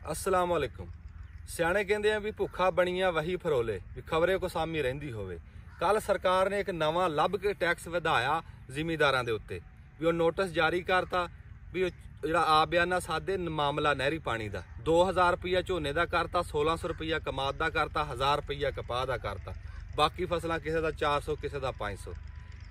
अस्सलाम वालेकुम। सियाणे कहते हैं भी भुखा बनिया वही फरोले, भी खबरे को सामी रहिंदी होवे। कल सरकार ने एक नवा लभ के टैक्स वधाया जिमीदारां दे उत्ते, भी नोटिस जारी करता भी जिहड़ा आ बयाना साधे मामला नहरी पानी का 2000 रुपया झोने का करता, 1600 रुपया कमाद का करता, 1000 रुपया कपाह का करता, बाकी फसलां किसी का 400 किसी का 500।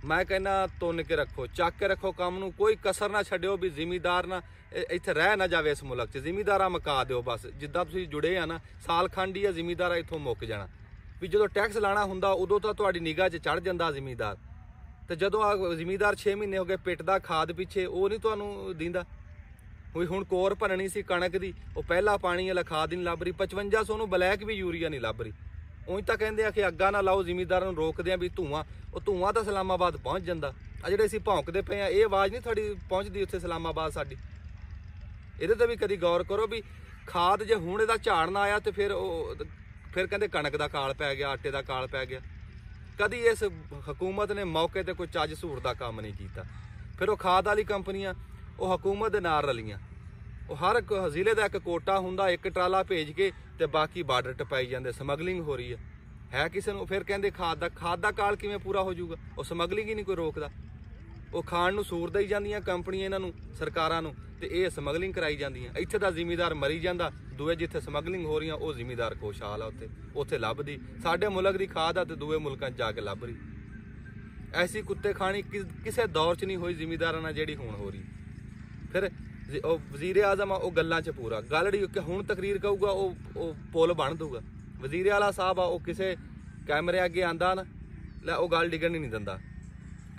मैं कहना तुन के रखो, चक के रखो काम नूं, कोई कसर ना छड्डिओ भी जिमीदार ना इत्थे रह ना जावे। इस मुल्क च जिमीदारा मका दिओ बस। जिद्दां तुसीं जुड़े आ ना, साल खंड ही जिमीदारा इत्थों मुक जाना। भी जो टैक्स लाना हुंदा उदों तां तुहाडी निगाह च चढ़ जांदा जिमीदार, ते जदों जिमीदार 6 महीने हो गए पिटदा खाद पिछे, वो नहीं तुहानूं दींदा। हुण कोर भरनी सी कणक दी, वो पहला पानी वाला खाद नहीं लभ रही, 5500 नूं ब्लैक भी यूरिया नहीं लभ रही। उंज तां कहंदे आ कि अग्गा ना लाओ, जिमीदारां नूं रोकदे आ भी धुआं तां इस्लामाबाद पहुँच जांदा। आ जिहड़े असीं भौंकदे पे आ, ये आवाज़ नहीं थोड़ी पहुँचदी उत्थे इस्लामाबाद साडी। इहदे ते भी कदी गौर करो भी खाद जे हुण इहदा झाड़ ना आया तो फिर कहंदे कणक दा काल पै गया, आटे दा काल पै गया। कदी इस हुकूमत ने मौके ते कोई चज सूर दा काम नहीं कीता। फिर वो खाद वाली कंपनियां वो हुकूमत दे नाल रलियां, वो हर जिले का एक कोटा हुंदा, एक ट्राला भेज के ते बाकी बार्डर टपाई जाते, समगलिंग हो रही है किसी नूं। फिर कहंदे खाद दा काल किवें पूरा हो जाऊगा, वो समगलिंग ही नहीं कोई रोकदा। वो खाण नूं सूर दई जांदियां कंपनियां इन्हां नूं, सरकारां नूं, ते ये समगलिंग कराई जांदियां। इत्थे दा जिमीदार मरी जांदा, दूए जिथे समगलिंग हो रही वो जिमीदार खुशहाल आ, उत्थे लभदी। साडे मुल्क दी खाद आ ते दूए मुल्कां च जाके लभ रही। ऐसी कुत्ते खानी किसी दौर च नहीं हुई जिमीदारां नाल जिहड़ी हुण हो रही। फिर वजीर आजम आ गल्लां च पूरा, गल जिहड़ी हुण तकरीर कहूगा वो पुल बन दूगा। वजीर आला साहब आ किसी कैमरे अगे आंदा ना, लै वो गल डिगण ही नहीं दिंदा।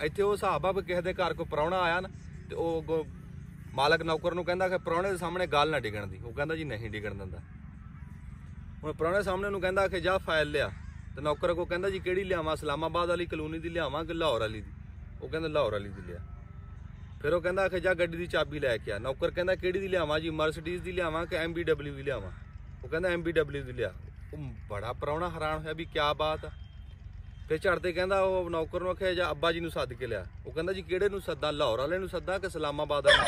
इत्थे वो हिसाब आ भी किसी दे घर कोई प्राहुणा आया ना, तो वो मालक नौकर नूं कहंदा कि प्राहुणे दे सामने गल ना डिगण दी। वो कहंदा जी नहीं डिगण दिंदा। हुण प्राहुणे सामने नूं कहंदा कि जा फाइल लिया, तो नौकर को कहंदा जी किहड़ी लियावां, इस्लामाबाद वाली कलोनी दी लियावां कि लाहौर वाली दी? वो कहंदा लाहौर वाली दी लिया। फिर वो कहंदा कि जा गड्डी दी चाबी लैके आ। नौकर कहंदा किहड़ी दी लियावां जी, मर्सिडीज दी लियावां कि MBW दी लियावां? वो कहंदा MBW दी लिया। वो बड़ा प्राहुणा हैरान होया भी क्या बात आ। फिर झड़ते कहंदा वो नौकर नूं आखिआ जा अब्बा जी नूं सद के लिया। वो कहंदा जी किहड़े नूं सद्दां, लाहौर वाले नूं सद्दां कि इस्लामाबाद वाले?